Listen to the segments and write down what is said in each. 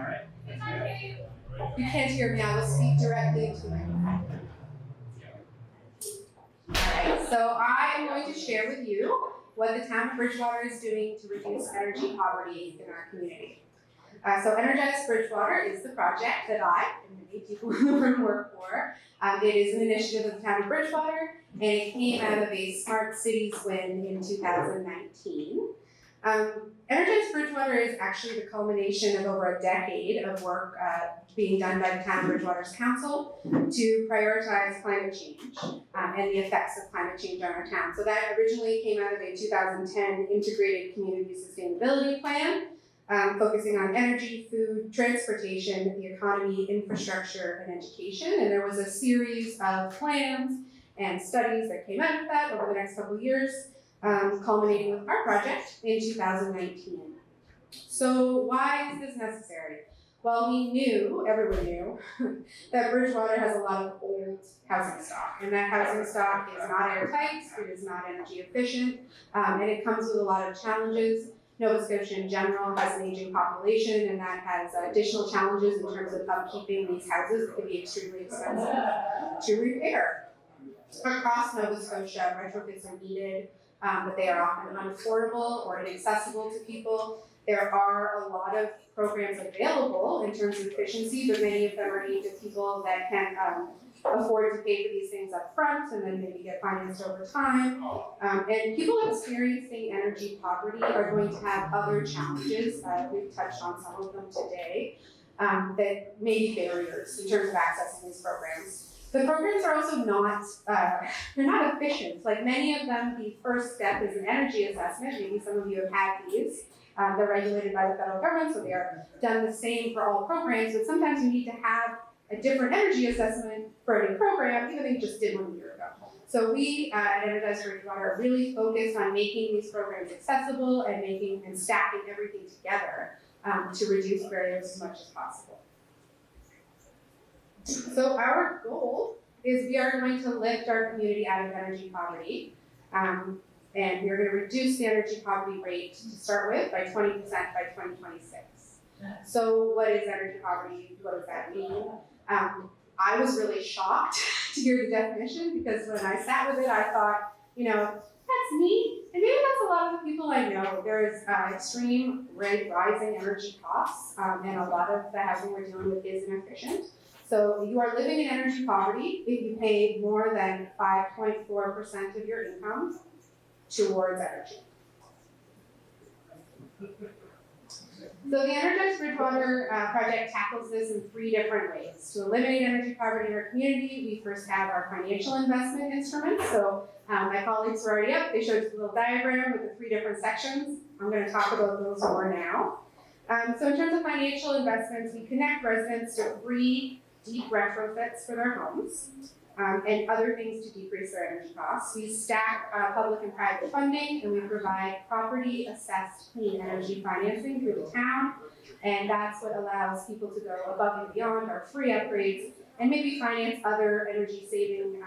right. You can't hear me, I will speak directly into my mic. Alright, so I am going to share with you what the town of Bridgewater is doing to reduce energy poverty in our community. So Energize Bridgewater is the project that I and many people in the room work for. It is an initiative of the town of Bridgewater, and it came out of a Smart Cities win in 2019. Energize Bridgewater is actually the culmination of over a decade of work being done by the town of Bridgewater's council to prioritize climate change and the effects of climate change on our town. So that originally came out of a 2010 integrated community sustainability plan, focusing on energy, food, transportation, the economy, infrastructure, and education. And there was a series of plans and studies that came out of that over the next couple of years, culminating with our project in 2019. So why is this necessary? Well, everyone knew, that Bridgewater has a lot of old housing stock, and that housing stock is not airtight, it is not energy efficient, and it comes with a lot of challenges. Nova Scotia in general has an aging population, and that has additional challenges in terms of upkeeping these houses that can be extremely expensive to repair. Across Nova Scotia, retrofits are needed, but they are often unaffordable or inaccessible to people. There are a lot of programs available in terms of efficiency, but many of them are aimed at people that can afford to pay for these things up front and then maybe get financed over time. And people experiencing energy poverty are going to have other challenges. We've touched on some of them today that may be barriers in terms of accessing these programs. The programs are also not, they're not efficient. Like many of them, the first step is an energy assessment. Maybe some of you have had these. They're regulated by the federal government, so they are done the same for all programs, but sometimes you need to have a different energy assessment for a new program, even though you just did one a year ago. So we at Energize Bridgewater are really focused on making these programs accessible and stacking everything together to reduce barriers as much as possible. So our goal is we are going to lift our community out of energy poverty. And we're going to reduce the energy poverty rate to start with by 20% by 2026. So what is energy poverty? What does that mean? I was really shocked to hear the definition, because when I sat with it, I thought, that's me, and maybe that's a lot of the people I know. There is extreme rising energy costs, and a lot of the housing we're dealing with is inefficient. So you are living in energy poverty if you pay more than 5.4% of your income towards energy. So the Energize Bridgewater project tackles this in 3 different ways. To eliminate energy poverty in our community, we first have our financial investment instruments. So my colleagues were already up. They showed us a little diagram with the 3 different sections. I'm going to talk about those more now. So in terms of financial investments, we connect residents to free deep retrofits for their homes. And other things to decrease their energy costs. We stack public and private funding, and we provide property assessed clean energy financing through the town, and that's what allows people to go above and beyond our free upgrades and maybe finance other energy saving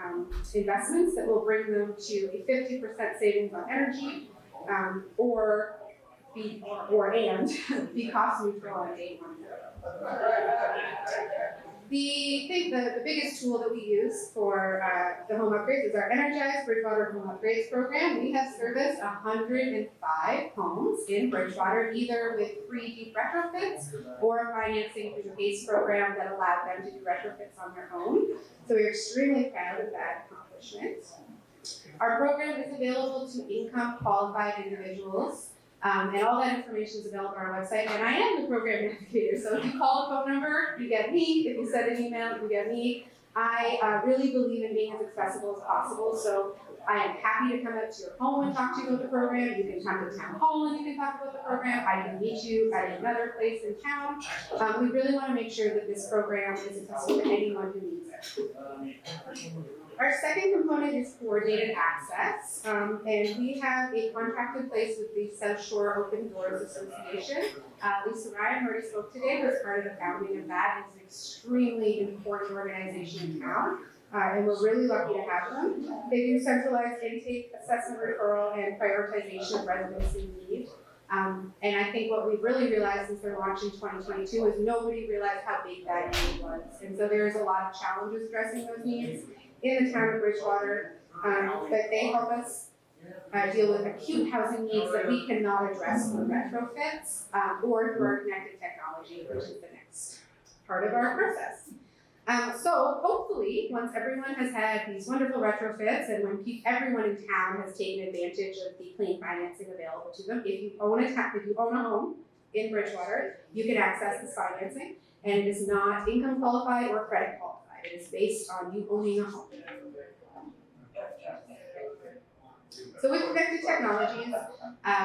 investments that will bring them to a 50% savings on energy or be cost neutral on day 1. The biggest tool that we use for the home upgrades is our Energize Bridgewater Home Upgrades program. We have serviced 105 homes in Bridgewater, either with free deep retrofits or financing through the PACE program that allowed them to do retrofits on their own. So we're extremely proud of that accomplishment. Our program is available to income qualified individuals. And all that information is available on our website. And I am the program navigator, so if you call the phone number, you get me. If you send an email, you get me. I really believe in being as accessible as possible, so I am happy to come up to your home and talk to you about the program. You can come to town hall and you can talk about the program. I can meet you at another place in town. We really want to make sure that this program is accessible to anyone who needs it. Our second component is coordinated access, and we have a contract in place with the South Shore Open Doors Association. Lisa Ryan already spoke today, was part of the founding of that. It's an extremely important organization in town, and we're really lucky to have them. They do centralized intake, assessment referral, and prioritization of residents in need. And I think what we've really realized since their launch in 2022 is nobody realized how big that need was. And so there's a lot of challenges addressing those needs in the town of Bridgewater, but they help us deal with acute housing needs that we cannot address through retrofits or through our connected technology, which is the next part of our process. So hopefully, once everyone has had these wonderful retrofits and when everyone in town has taken advantage of the clean financing available to them, if you own a home in Bridgewater, you can access this financing, and it is not income qualified or credit qualified. It is based on you owning a home. So with connected technologies,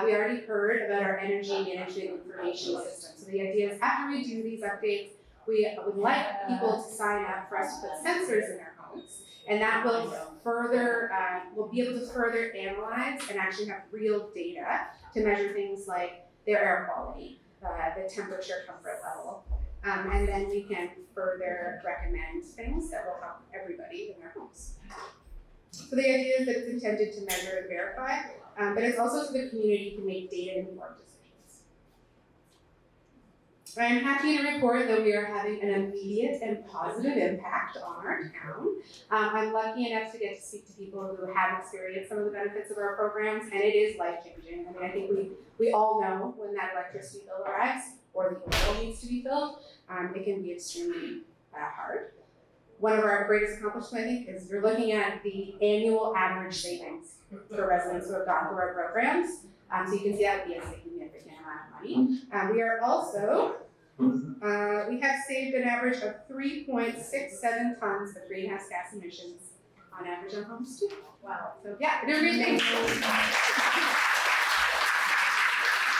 we already heard about our energy management information system. So the idea is after we do these updates, we would like people to sign up for us to put sensors in their homes, and that will further, we'll be able to further analyze and actually have real data to measure things like their air quality, the temperature, comfort level, and then we can further recommend things that will help everybody in their homes. So the idea is that it's intended to measure and verify, but it's also so the community can make data-informed decisions. I'm happy to report that we are having an immediate and positive impact on our town. I'm lucky enough to get to speak to people who have experienced some of the benefits of our programs, and it is life-changing. I mean, I think we all know when that electricity bill arrives or the oil needs to be filled, it can be extremely hard. One of our greatest accomplishments, I think, is you're looking at the annual average savings for residents who have gone through our programs. So you can see that would be a significant amount of money. We are also, we have saved an average of 3.67 tons of greenhouse gas emissions on average on homes too. Wow. So yeah, we're doing great things.